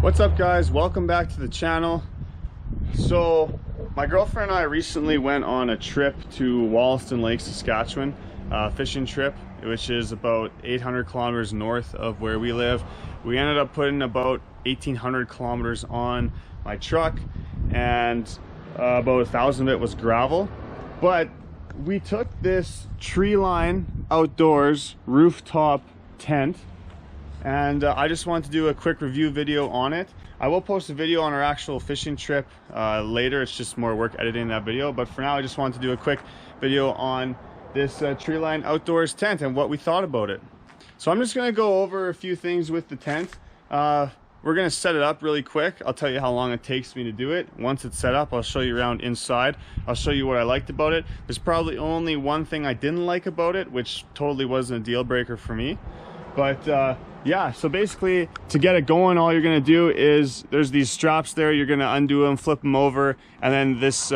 What's up, guys? Welcome back to the channel. So my girlfriend and I recently went on a trip to Wollaston Lake, Saskatchewan, fishing trip, which is about 800 kilometers north of where we live. We ended up putting about 1,800 kilometers on my truck, and about 1,000 of it was gravel. But we took this Treeline outdoors rooftop tent, and I just wanted to do a quick review video on it. I will post a video on our actual fishing trip later. It's just more work editing that video, but for now I just wanted to do a quick video on this Treeline outdoors tent and what we thought about it. So I'm just going to go over a few things with the tent. We're going to set it up really quick. I'll tell you how long it takes me to do it. Once it's set up, I'll show you around inside. I'll show you what I liked about it. There's probably only one thing I didn't like about it, which totally wasn't a deal breaker for me. But yeah, so basically to get it going, all you're gonna do is there's these straps there. You're gonna undo them, flip them over, and then this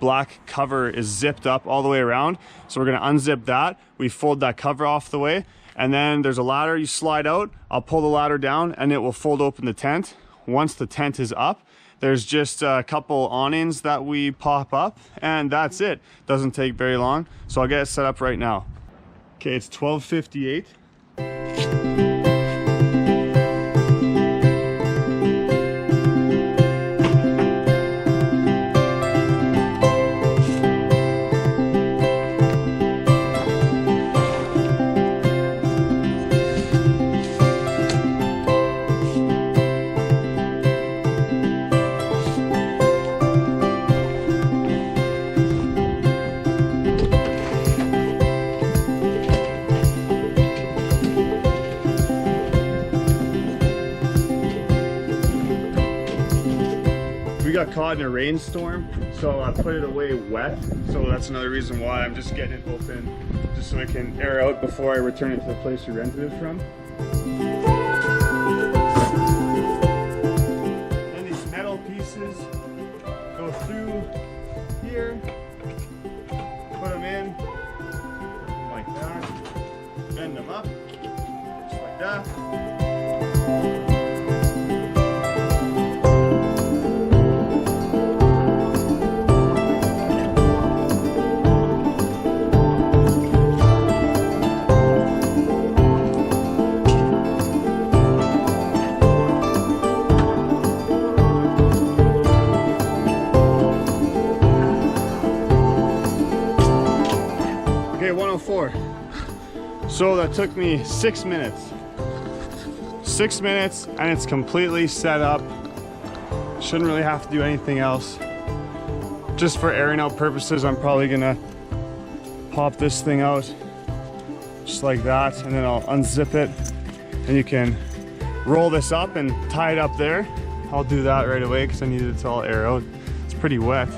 black cover is zipped up all the way around. So we're gonna unzip that. We fold that cover off the way, and then there's a ladder you slide out. I'll pull the ladder down and it will fold open the tent. Once the tent is up, there's just a couple awnings that we pop up, and that's it. Doesn't take very long. So I'll get it set up right now. Okay, it's 12:58. We got caught in a rainstorm, so I put it away wet. So that's another reason why I'm just getting it open, just so I can air out before I return it to the place we rented it from. And these metal pieces go through here, put them in like that, bend them up, just like that. Okay, 104. So that took me 6 minutes. 6 minutes, and it's completely set up. Shouldn't really have to do anything else. Just for airing out purposes, I'm probably gonna pop this thing out just like that, and then I'll unzip it, and you can roll this up and tie it up there. I'll do that right away because I need it to all air out. It's pretty wet.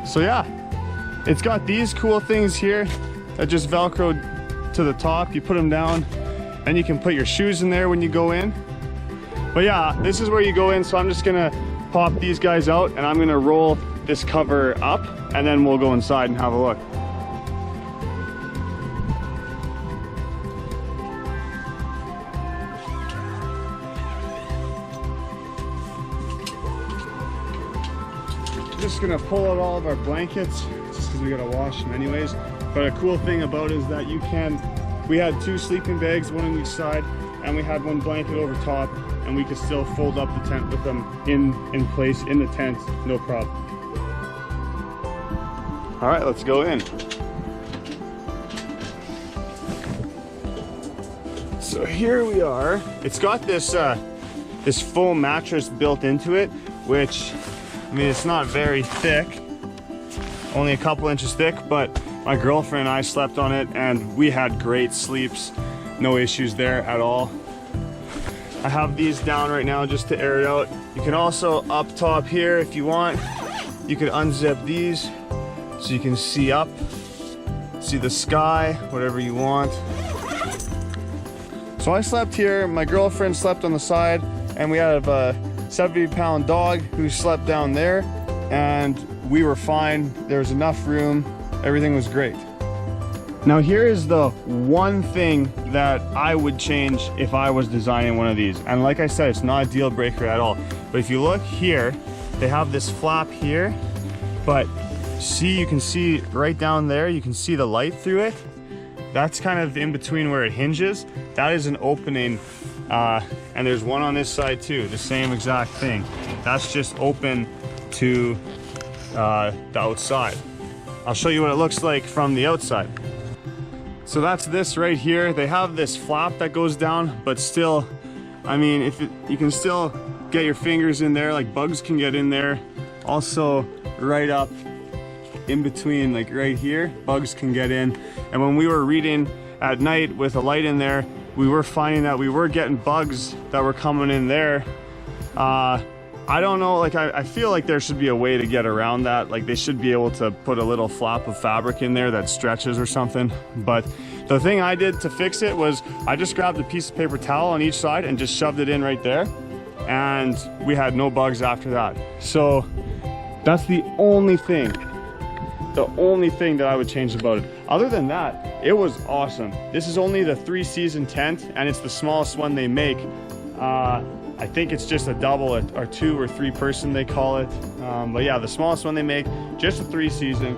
So yeah. It's got these cool things here that just velcroed to the top. You put them down and you can put your shoes in there when you go in. But yeah, this is where you go in. So I'm just gonna pop these guys out and I'm gonna roll this cover up, and then we'll go inside and have a look. Just gonna pull out all of our blankets just because we gotta wash them anyways. But a cool thing about it is that we had 2 sleeping bags, one on each side, and we had 1 blanket over top, and we could still fold up the tent with them in place in the tent, no problem. All right, let's go in. So here we are. It's got this this foam mattress built into it, which, I mean, it's not very thick, only a couple inches thick, but my girlfriend and I slept on it and we had great sleeps. No issues there at all. I have these down right now just to air it out. You can also, up top here, if you want, you can unzip these so you can see up, see the sky, whatever you want. So I slept here, my girlfriend slept on the side, and we had a 70-pound dog who slept down there, and we were fine. There was enough room. Everything was great. Now here is the one thing that I would change if I was designing one of these. And like I said, it's not a deal breaker at all. But if you look here, they have this flap here, but see, you can see right down there, you can see the light through it. That's kind of in between where it hinges. That is an opening, and there's one on this side too, the same exact thing. That's just open to the outside. I'll show you what it looks like from the outside. So that's this right here. They have this flap that goes down, but still, I mean, you can still get your fingers in there, like bugs can get in there. Also, right up in between, like right here, bugs can get in. And when we were reading at night with a light in there, we were finding that we were getting bugs that were coming in there. I don't know, like I feel like there should be a way to get around that. Like they should be able to put a little flap of fabric in there that stretches or something. But the thing I did to fix it was I just grabbed a piece of paper towel on each side and just shoved it in right there. And we had no bugs after that. So that's the only thing that I would change about it. Other than that, it was awesome. This is only the 3-season tent, and it's the smallest one they make. I think it's just a double or 2 or 3 person they call it. But yeah, the smallest one they make, just a 3-season.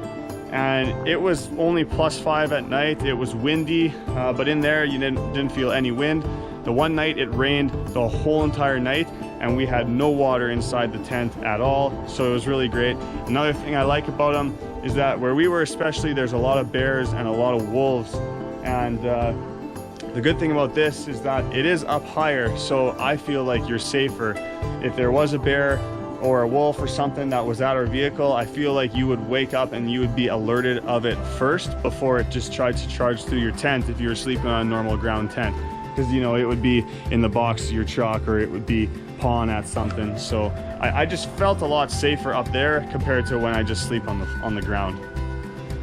And it was only +5 at night. It was windy, but in there you didn't feel any wind. The one night it rained the whole entire night, and we had no water inside the tent at all. So it was really great. Another thing I like about them is that where we were especially, there's a lot of bears and a lot of wolves. And the good thing about this is that it is up higher, so I feel like you're safer. If there was a bear or a wolf or something that was at our vehicle, I feel like you would wake up and you would be alerted of it first before it just tried to charge through your tent if you were sleeping on a normal ground tent. Because, you know, it would be in the box of your truck or it would be pawing at something. So I just felt a lot safer up there compared to when I just sleep on the ground.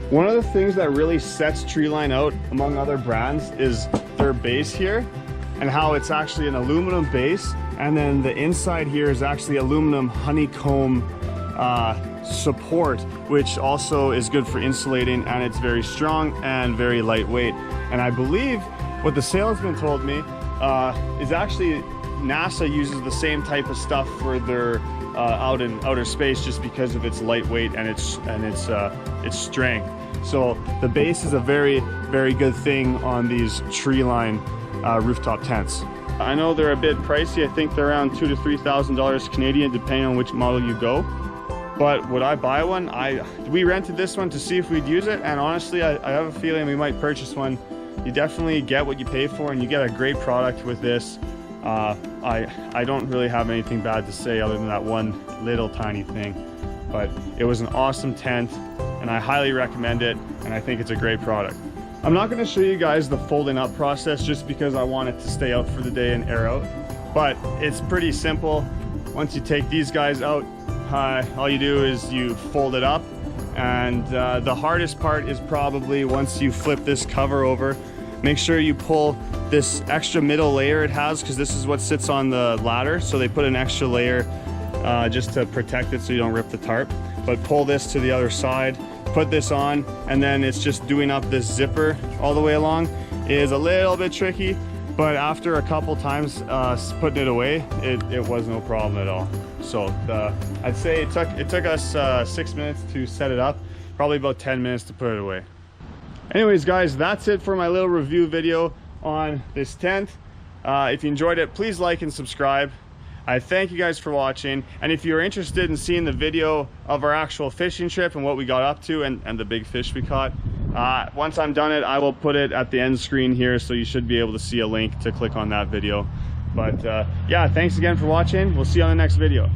One of the things that really sets Treeline out among other brands is their base here, and how it's actually an aluminum base, and then the inside here is actually aluminum honeycomb support, which also is good for insulating, and it's very strong and very lightweight. And I believe what the salesman told me is actually NASA uses the same type of stuff for their out in outer space, just because of its lightweight and its strength. So the base is a very, very good thing on these Treeline rooftop tents. I know they're a bit pricey. I think they're around $2,000 to $3,000 Canadian, depending on which model you go. But would I buy one? We rented this one to see if we'd use it, and honestly, I have a feeling we might purchase one. You definitely get what you pay for, and you get a great product with this. I don't really have anything bad to say other than that one little tiny thing. But it was an awesome tent, and I highly recommend it, and I think it's a great product. I'm not going to show you guys the folding up process just because I want it to stay out for the day and air out, but it's pretty simple. Once you take these guys out, all you do is you fold it up, and the hardest part is probably once you flip this cover over. Make sure you pull this extra middle layer it has, because this is what sits on the ladder, so they put an extra layer just to protect it so you don't rip the tarp. But pull this to the other side, put this on, and then it's just doing up this zipper all the way along. It is a little bit tricky, but after a couple times putting it away, it was no problem at all. So I'd say it took us 6 minutes to set it up, probably about 10 minutes to put it away. Anyways guys, that's it for my little review video on this tent. If you enjoyed it, please like and subscribe. I thank you guys for watching, and if you're interested in seeing the video of our actual fishing trip and what we got up to and the big fish we caught, once I'm done it, I will put it at the end screen here, so you should be able to see a link to click on that video. But yeah, thanks again for watching. We'll see you on the next video.